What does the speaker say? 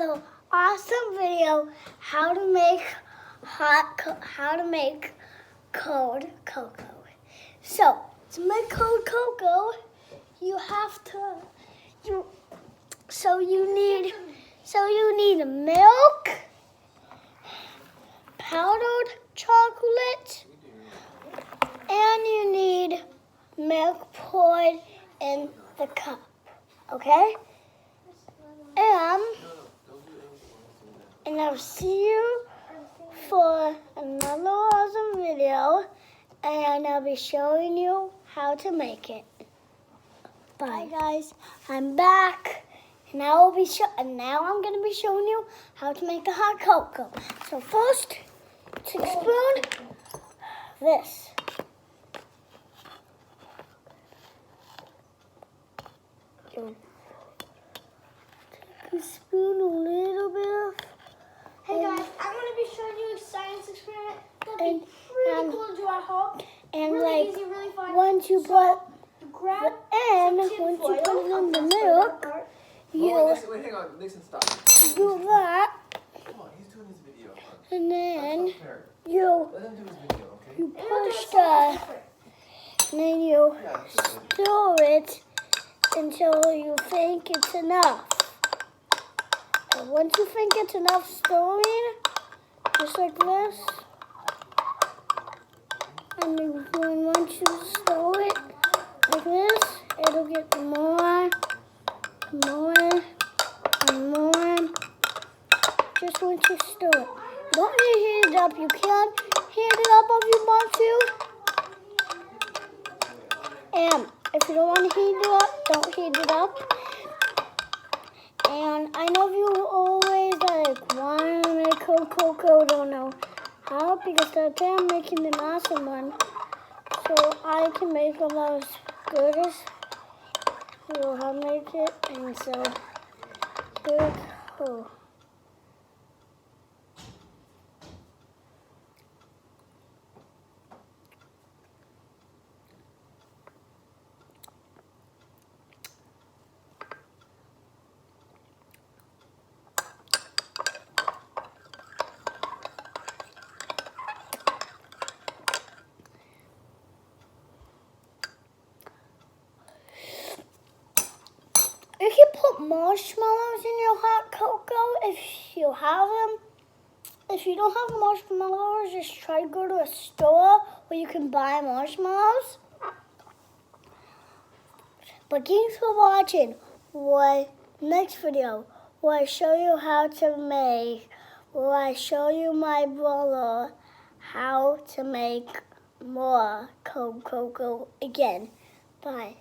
little awesome video how to make cold cocoa. So to make cold cocoa, you need milk, powdered chocolate, and you need milk poured in the cup. Okay? And I'll see you for another awesome video, and I'll be showing you how to make it. Bye guys, I'm back, and now I'm going to be showing you how to make a hot cocoa. So first, take a spoon, this. Take a spoon, a little bit of. Hey guys, I'm going to be showing you a science experiment. That'll be pretty cool to do at home. And really easy, really fun. Once you put once you put it in the milk, Wait, hang on, Nixon, stop. do that, Come on, he's doing his video. and then Let him you do his video, okay? push and then you stir it until you think it's enough. And once you think it's enough stirring, just like this, and then once you stir it like this, it'll get more and more. Just once you stir it. You don't need to heat it up. You can heat it up if you want to. And if you don't want to heat it up, don't heat it up. And I know you always want to make cold cocoa, don't know how, because today I'm making an awesome one. So I can make them as good as you have made it, and so good. Oh. You can put marshmallows in your hot cocoa if you have them. If you don't have marshmallows, just try to go to a store where you can buy marshmallows. But thanks for watching. Next video, where I show you how to make, where I show you my brother how to make more cold cocoa again. Bye.